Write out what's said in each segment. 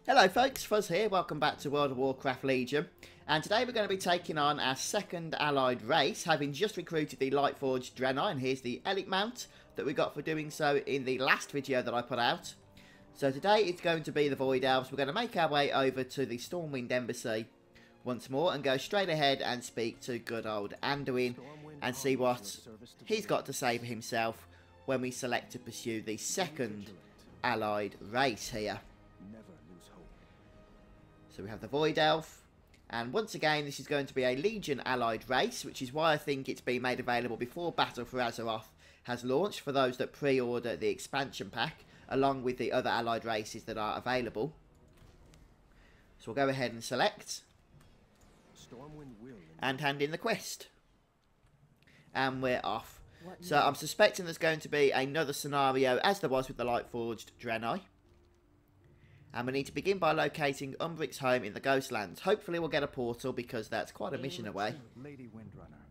Hello folks, Fuzz here, welcome back to World of Warcraft Legion, and today we're going to be taking on our second allied race, having just recruited the Lightforged Draenei, and here's the Elite mount that we got for doing so in the last video that I put out. So today it's going to be the Void Elves. We're going to make our way over to the Stormwind Embassy once more and go straight ahead and speak to good old Anduin and see what he's got to say for himself when we select to pursue the second allied race here. So we have the Void Elf, and once again this is going to be a Legion allied race, which is why I think it's been made available before Battle for Azeroth has launched for those that pre-order the expansion pack, along with the other allied races that are available. So we'll go ahead and select, and hand in the quest. And we're off. So I'm suspecting there's going to be another scenario as there was with the Lightforged Draenei. And we need to begin by locating Umbric's home in the Ghostlands. Hopefully we'll get a portal because that's quite a mission away. Lady Windrunner,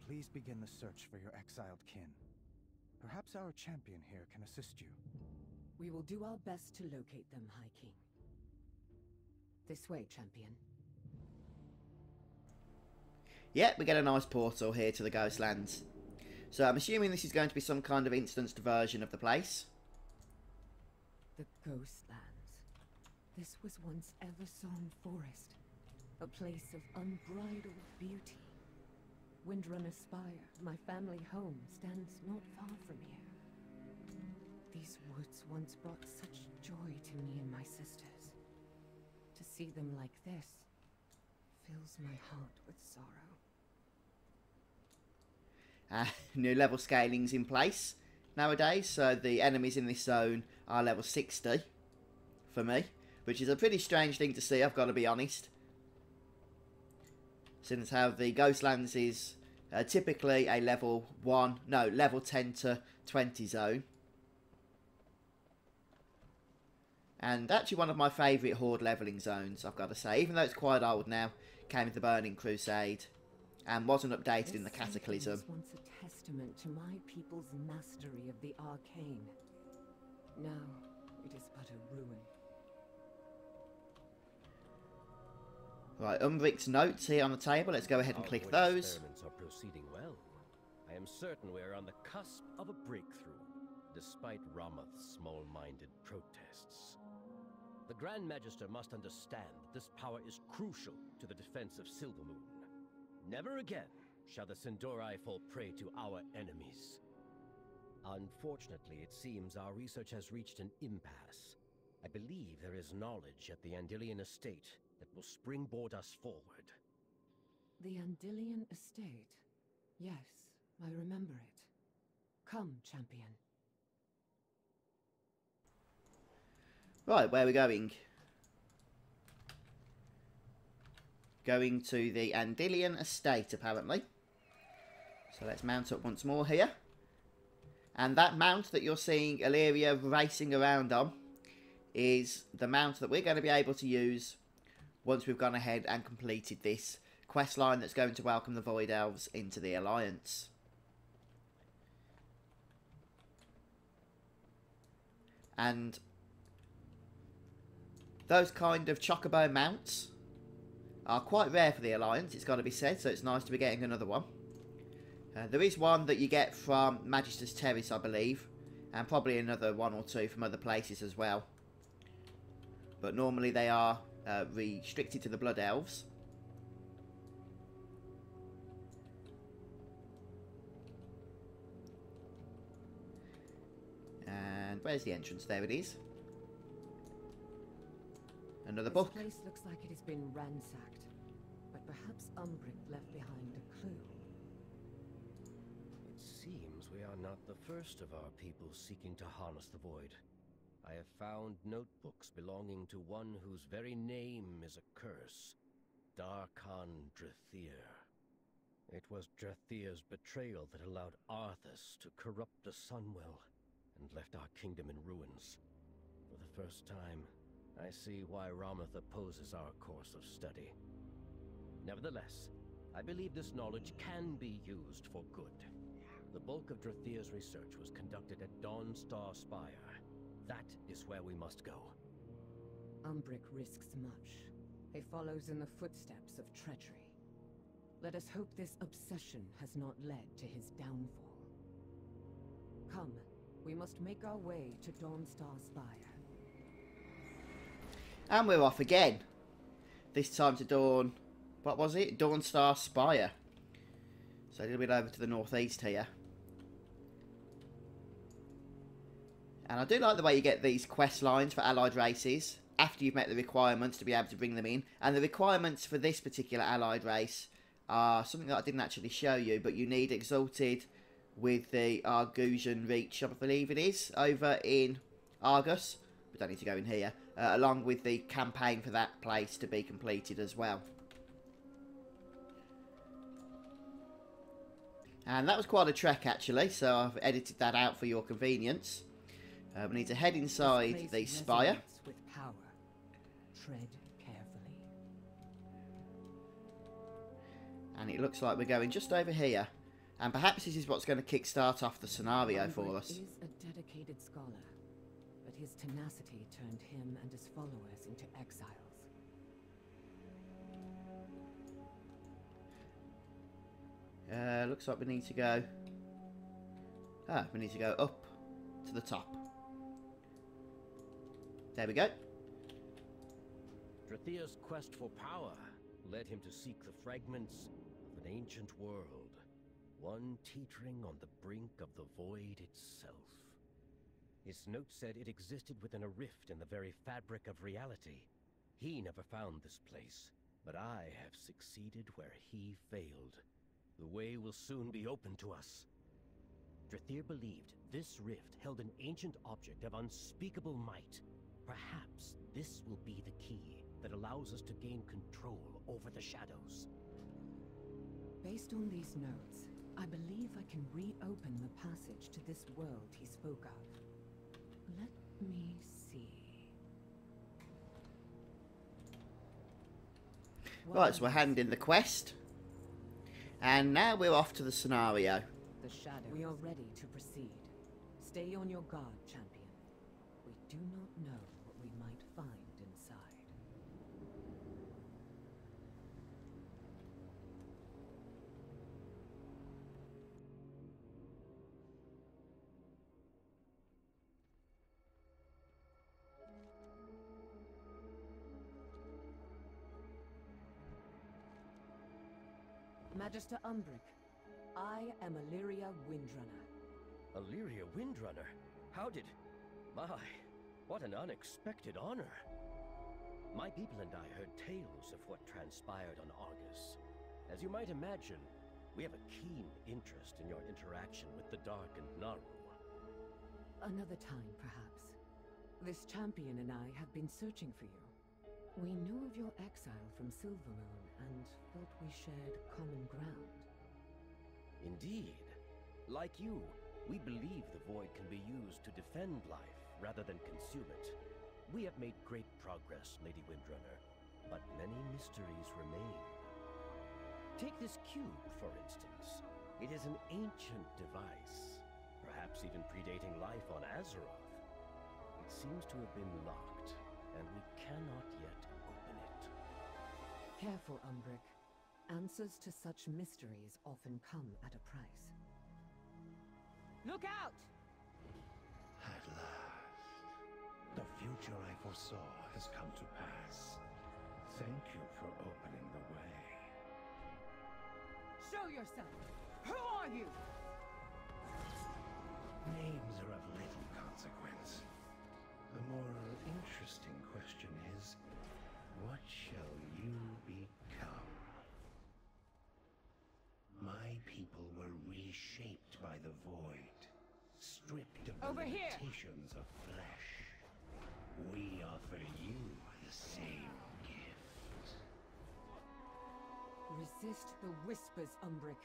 please begin the search for your exiled kin. Perhaps our champion here can assist you. We will do our best to locate them, High King. This way, champion. Yeah, we get a nice portal here to the Ghostlands. So I'm assuming this is going to be some kind of instanced version of the place. The Ghostlands. This was once Eversong Forest, a place of unbridled beauty. Windrunner Spire, my family home, stands not far from here. These woods once brought such joy to me and my sisters. To see them like this fills my heart with sorrow. New level scaling's in place nowadays, so the enemies in this zone are level 60 for me, which is a pretty strange thing to see, I've got to be honest. Since how the Ghostlands is typically a level 10 to 20 zone. And actually one of my favourite Horde levelling zones, I've got to say. Even though it's quite old now, came with the Burning Crusade and wasn't updated in the Cataclysm. This was once a testament to my people's mastery of the arcane. Now it is but a ruin. Right, Umbric's notes here on the table. Let's go ahead and click those. Experiments are proceeding well. I am certain we are on the cusp of a breakthrough, despite Ramath's small-minded protests. The Grand Magister must understand that this power is crucial to the defense of Silvermoon. Never again shall the Sindori fall prey to our enemies. Unfortunately, it seems our research has reached an impasse. I believe there is knowledge at the Andilian estate that will springboard us forward. The Andilian estate. Yes, I remember it. Come, champion. Right, where are we going? Going to the Andilian estate, apparently. So let's mount up once more here. And that mount that you're seeing Illyria racing around on is the mount that we're going to be able to use once we've gone ahead and completed this quest line that's going to welcome the Void Elves into the Alliance. And those kind of chocobo mounts are quite rare for the Alliance, it's got to be said, so it's nice to be getting another one. There is one that you get from Magister's Terrace, I believe, and probably another one or two from other places as well. But normally they are restricted to the Blood Elves. And where's the entrance? There it is. Another book. This place looks like it has been ransacked, but perhaps Umbric left behind a clue. It seems we are not the first of our people seeking to harness the void. I have found notebooks belonging to one whose very name is a curse, Darkhan Drathir. It was Drathir's betrayal that allowed Arthas to corrupt the Sunwell and left our kingdom in ruins. For the first time, I see why Ramath opposes our course of study. Nevertheless, I believe this knowledge can be used for good. The bulk of Drathir's research was conducted at Dawnstar Spire. That is where we must go. Umbric risks much. He follows in the footsteps of treachery. Let us hope this obsession has not led to his downfall. Come, we must make our way to Dawnstar Spire. And we're off again. This time to Dawn... What was it? Dawnstar Spire. So a little bit over to the northeast here. And I do like the way you get these quest lines for allied races after you've met the requirements to be able to bring them in. And the requirements for this particular allied race are something that I didn't actually show you, but you need Exalted with the Argusian Reach, I believe it is, over in Argus. We don't need to go in here. Along with the campaign for that place to be completed as well. And that was quite a trek actually, so I've edited that out for your convenience. We need to head inside the spire. With power. Tread carefully. And it looks like we're going just over here. And perhaps this is what's going to kickstart off the scenario for us. He is a dedicated scholar, but his tenacity turned him and his followers into exiles. Looks like we need to go... we need to go up to the top. There we go. Drathia's quest for power led him to seek the fragments of an ancient world, one teetering on the brink of the void itself. His note said it existed within a rift in the very fabric of reality. He never found this place, but I have succeeded where he failed. The way will soon be open to us. Drathir believed this rift held an ancient object of unspeakable might. Perhaps this will be the key that allows us to gain control over the shadows. Based on these notes, I believe I can reopen the passage to this world he spoke of. Let me see. Right, so we're handing the quest. And now we're off to the scenario. The shadow. We are ready to proceed. Stay on your guard, champion. We do not know what we might find inside. Magister Umbric, I am Illyria Windrunner. Illyria Windrunner? How did... My, what an unexpected honor. My people and I heard tales of what transpired on Argus. As you might imagine, we have a keen interest in your interaction with the Darkened Naru. Another time, perhaps. This champion and I have been searching for you. We knew of your exile from Silvermoon and felt we shared common ground. Indeed. Like you, we believe the Void can be used to defend life rather than consume it. We have made great progress, Lady Windrunner, but many mysteries remain. Take this cube, for instance. It is an ancient device, perhaps even predating life on Azeroth. It seems to have been locked, and we cannot yet open it. Careful, Umbric. Answers to such mysteries often come at a price. Look out! At last, the future I foresaw has come to pass. Thank you for opening the way. Show yourself! Who are you? Names are of little consequence. The more interesting question is, what shall you become? My people were reshaped by the Void, stripped of the limitations of flesh. We offer you the same gift. Resist the whispers, Umbric.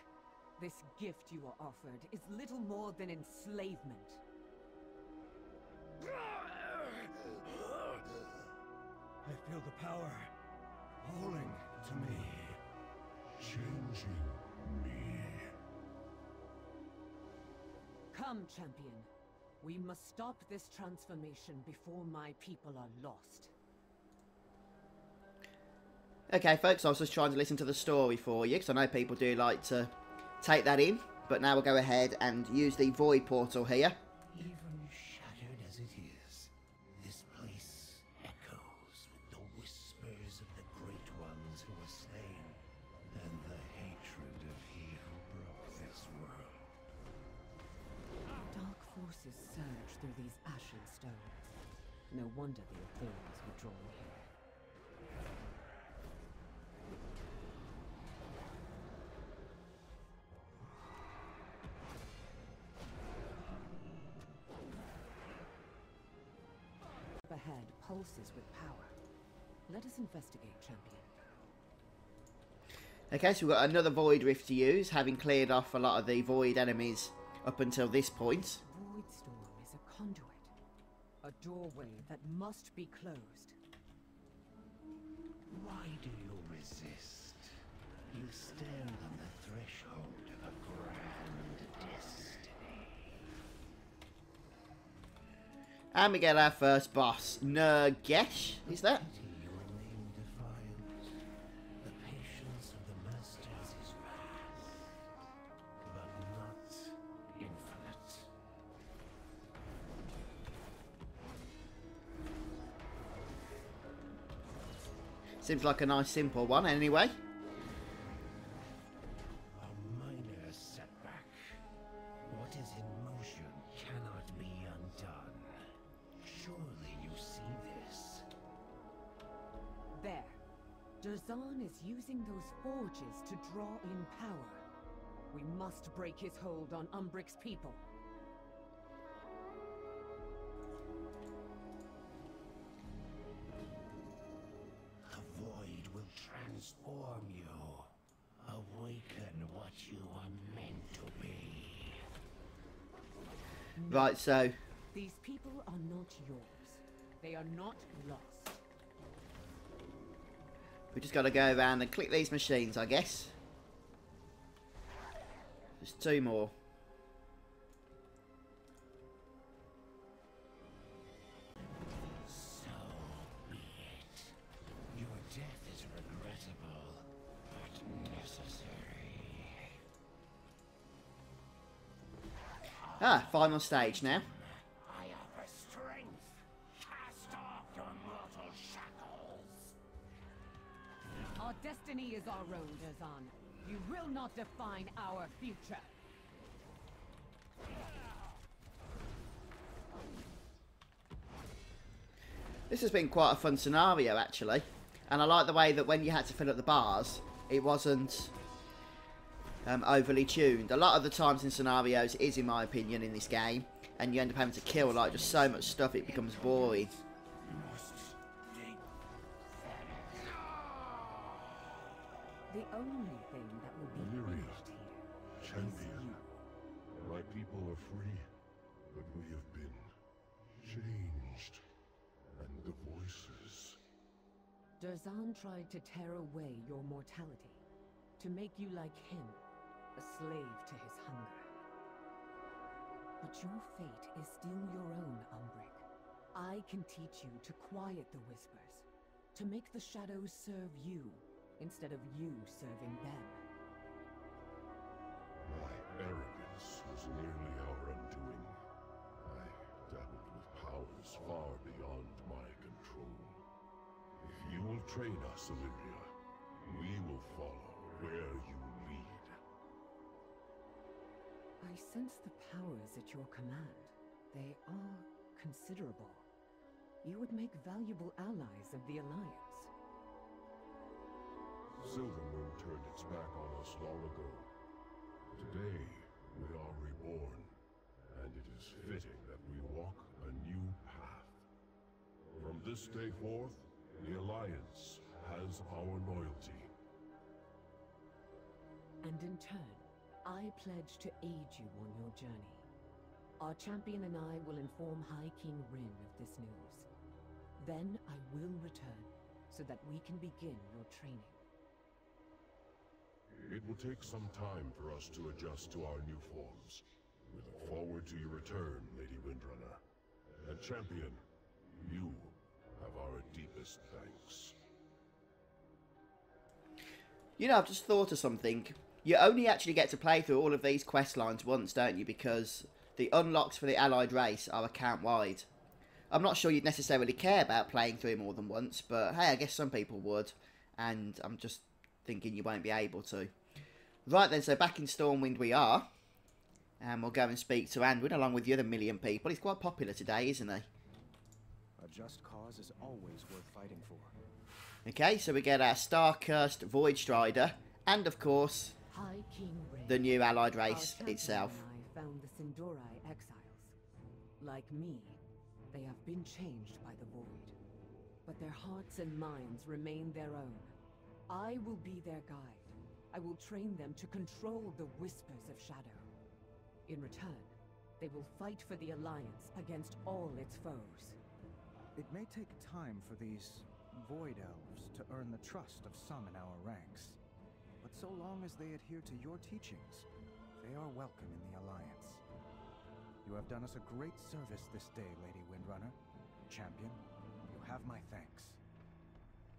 This gift you are offered is little more than enslavement. I feel the power calling to me, changing me. Come, champion. We must stop this transformation before my people are lost. Okay, folks, I was just trying to listen to the story for you, because I know people do like to take that in. But now we'll go ahead and use the Void portal here. Even shattered as it is, this place echoes with the whispers of the great ones who were slain, and the hatred of he who broke this world. Dark forces surge through these ashen stones. No wonder the Thurs were drawn here. Ahead pulses with power. Let us investigate, champion. Okay, so we've got another Void Rift to use, having cleared off a lot of the Void enemies up until this point. Void Storm is a conduit. A doorway that must be closed. Why do you resist? You stand on the threshold of a grand destiny. And we get our first boss, Nurgesh, is that? Your name defiant. The patience of the masters is vast, but not infinite. Seems like a nice simple one anyway. A minor setback. What is in motion cannot be undone. Surely you see this. There. Durzan is using those forges to draw in power. We must break his hold on Umbric's people. The void will transform you. Awaken what you are meant to be. Right, so These people are not yours. They are not lost. we just got to go around and click these machines, I guess. There's two more. So be it. Your death is regrettable, but necessary. Ah, final stage now. I offer strength. Cast off your mortal shackles. Our destiny is our own, Durzan. You will not define our future. This has been quite a fun scenario, actually. And I like the way that when you had to fill up the bars, it wasn't overly tuned. A lot of the times in scenarios it is, in my opinion, in this game, and you end up having to kill like just so much stuff it becomes boring. The only thing that will be Lyria, finished here champion. is you. My people are free, but we have been changed. And the voices. Durzan tried to tear away your mortality, to make you like him, a slave to his hunger. But your fate is still your own, Umbric. I can teach you to quiet the whispers, to make the shadows serve you, instead of you serving them. My arrogance was nearly our undoing. I dabbled with powers far beyond my control. If you will train us, Lyria, we will follow where you lead. I sense the powers at your command. They are considerable. You would make valuable allies of the Alliance. Silvermoon turned its back on us long ago. Today, we are reborn, and it is fitting that we walk a new path. From this day forth, the Alliance has our loyalty. And in turn, I pledge to aid you on your journey. Our champion and I will inform High King Rin of this news. Then I will return, so that we can begin your training. It will take some time for us to adjust to our new forms. We look forward to your return, Lady Windrunner. And Champion, you have our deepest thanks. You know, I've just thought of something. You only actually get to play through all of these quest lines once, don't you? Because the unlocks for the allied race are account-wide. I'm not sure you'd necessarily care about playing through more than once, but hey, I guess some people would. And I'm just thinking you won't be able to. Right then, so back in Stormwind we are. And we'll go and speak to Anduin along with the other million people. He's quite popular today, isn't he? A just cause is always worth fighting for. Okay, so we get our Star-Cursed Void Strider. And, of course, High King Ray. the new allied race itself. I found the Sindorai exiles. Like me, they have been changed by the Void. But their hearts and minds remain their own. I will be their guide. I will train them to control the Whispers of Shadow. In return, they will fight for the Alliance against all its foes. It may take time for these Void Elves to earn the trust of some in our ranks. But so long as they adhere to your teachings, they are welcome in the Alliance. You have done us a great service this day, Lady Windrunner. Champion, you have my thanks.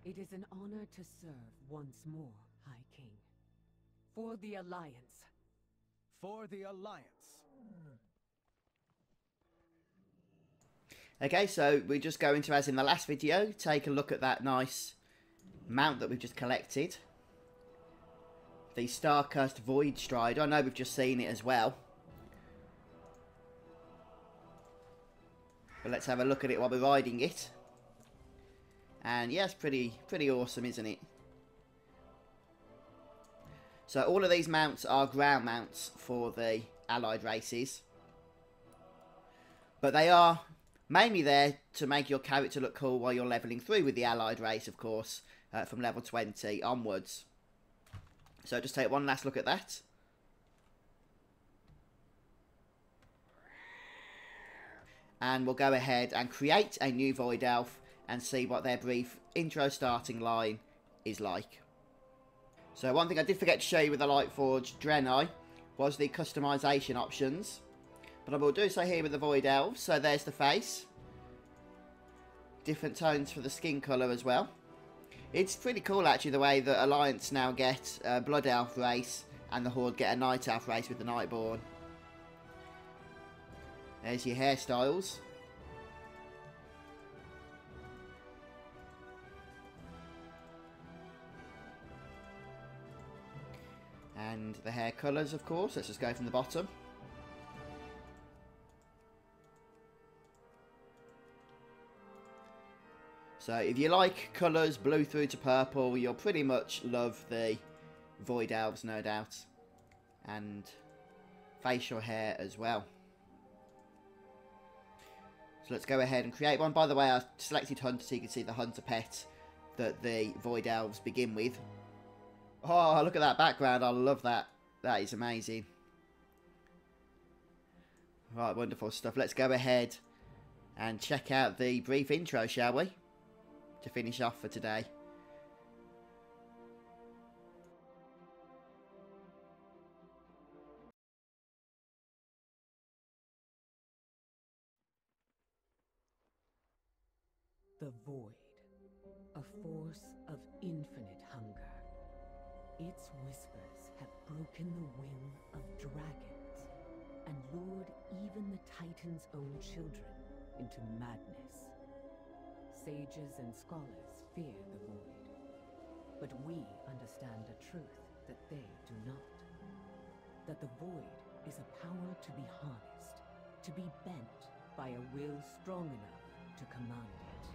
It is an honor to serve once more, High King. For the Alliance. For the Alliance. Okay, so we just go into, as in the last video, take a look at that nice mount that we've just collected. The Star-Cursed Void Strider. I know we've just seen it as well. But let's have a look at it while we're riding it. And yeah, it's pretty awesome, isn't it? So all of these mounts are ground mounts for the allied races. But they are mainly there to make your character look cool while you're leveling through with the allied race, of course, from level 20 onwards. So just take one last look at that. And we'll go ahead and create a new Void Elf and see what their brief intro starting line is like. So one thing I did forget to show you with the Lightforged Draenei was the customization options. But I will do so here with the Void Elves. So there's the face. Different tones for the skin colour as well. It's pretty cool actually the way that Alliance now get a Blood Elf race and the Horde get a Night Elf race with the Nightborn. There's your hairstyles. And the hair colours, of course. Let's just go from the bottom. So if you like colours blue through to purple, you'll pretty much love the Void Elves, no doubt. And facial hair as well. So let's go ahead and create one. By the way, I selected Hunter so you can see the Hunter pet that the Void Elves begin with. Oh, look at that background. I love that. That is amazing. Right, wonderful stuff. Let's go ahead and check out the brief intro, shall we? To finish off for today. The Void, a force of infinite hunger. Its whispers have broken the will of dragons and lured even the Titan's own children into madness. Sages and scholars fear the Void, but we understand a truth that they do not. That the Void is a power to be harnessed, to be bent by a will strong enough to command it.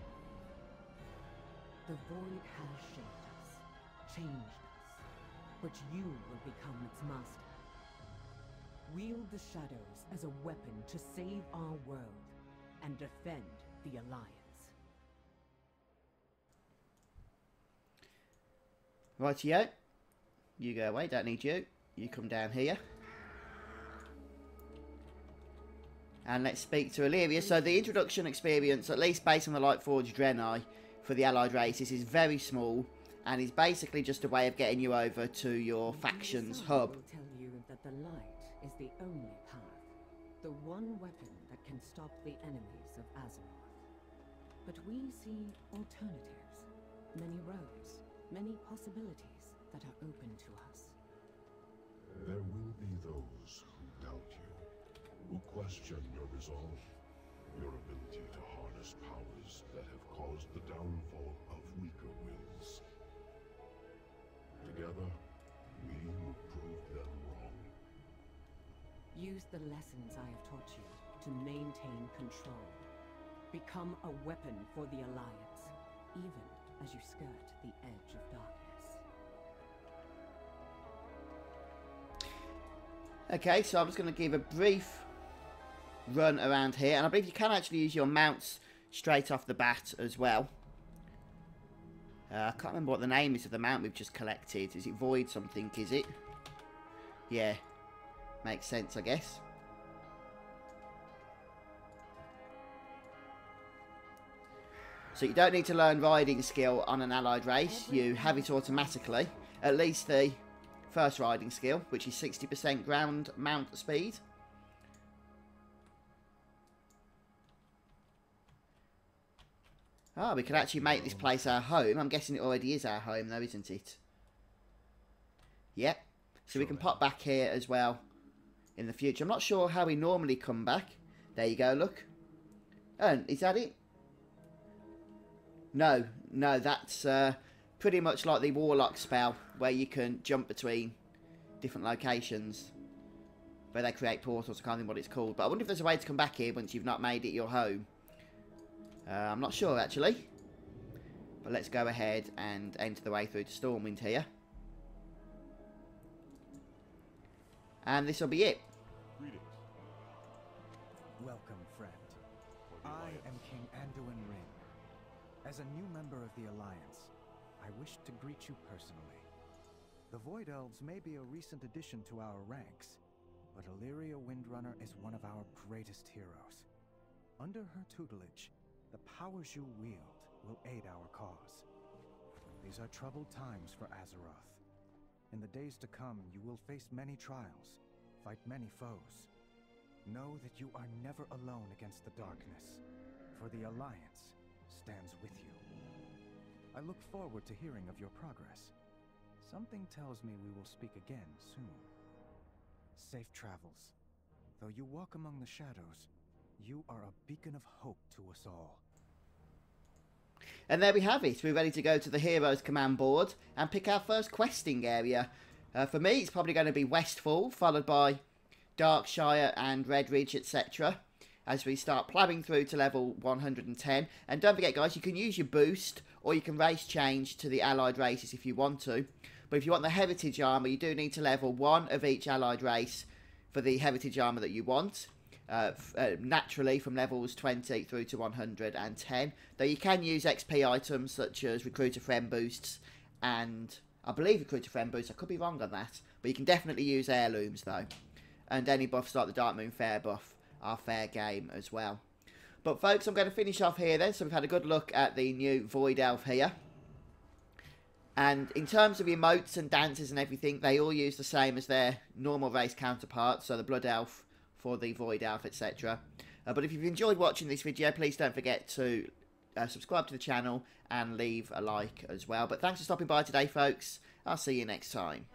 The Void has shaped us, changed us, but you will become its master. Wield the shadows as a weapon to save our world and defend the Alliance. Rightio. You go away, don't need you. You come down here. And let's speak to Illyria. So the introduction experience, at least based on the Lightforged Draenei for the allied races, is very small. And is basically just a way of getting you over to your faction's hub. Will tell you that the light is the only path. The one weapon that can stop the enemies of Azeroth. But we see alternatives. Many roads. Many possibilities that are open to us. There will be those who doubt you, who question your resolve, your ability to harness powers that have caused the downfall of weaker wills. Together, we will prove them wrong. Use the lessons I have taught you to maintain control. Become a weapon for the Alliance, even as you skirt the edge of darkness. Okay, so I'm just going to give a brief run around here, and I believe you can actually use your mounts straight off the bat as well. I can't remember what the name is of the mount we've just collected. Is it Void something, is it? Yeah, makes sense, I guess. So you don't need to learn riding skill on an allied race. You have it automatically. At least the first riding skill, which is 60% ground mount speed. Ah, we could actually make this place our home. I'm guessing it already is our home though, isn't it? Yep. So we can pop back here as well in the future. I'm not sure how we normally come back. There you go, look. Oh, is that it? No, that's pretty much like the Warlock spell, where you can jump between different locations, where they create portals. I can't think what it's called, but I wonder if there's a way to come back here once you've not made it your home. I'm not sure, actually. But let's go ahead and enter the way through to Stormwind here. And this will be it. Greetings. Welcome, friend. I am King Anduin Rin. As a new member of the Alliance, I wish to greet you personally. The Void Elves may be a recent addition to our ranks, but Illyria Windrunner is one of our greatest heroes. Under her tutelage, the powers you wield will aid our cause. These are troubled times for Azeroth. In the days to come, you will face many trials, fight many foes. Know that you are never alone against the darkness, for the Alliance stands with you. I look forward to hearing of your progress. Something tells me we will speak again soon. Safe travels. Though you walk among the shadows, you are a beacon of hope to us all. And there we have it. We're ready to go to the Heroes Command Board and pick our first questing area. For me, it's probably going to be Westfall, followed by Darkshire and Redridge, etc. as we start ploughing through to level 110. And don't forget, guys, you can use your boost, or you can race change to the allied races if you want to. But if you want the Heritage Armour, you do need to level 1 of each allied race for the Heritage Armour that you want. Naturally from levels 20 through to 110. Though you can use XP items such as Recruiter Friend Boosts and, I believe, Recruiter Friend Boosts. I could be wrong on that. But you can definitely use Heirlooms, though. And any buffs like the Dark Moon Fair buff are fair game as well. But folks, I'm going to finish off here then. So we've had a good look at the new Void Elf here. And in terms of emotes and dances and everything, they all use the same as their normal race counterparts. So the Blood Elf for the Void Elf, etc. But if you've enjoyed watching this video, please don't forget to subscribe to the channel and leave a like as well. But thanks for stopping by today, folks. I'll see you next time.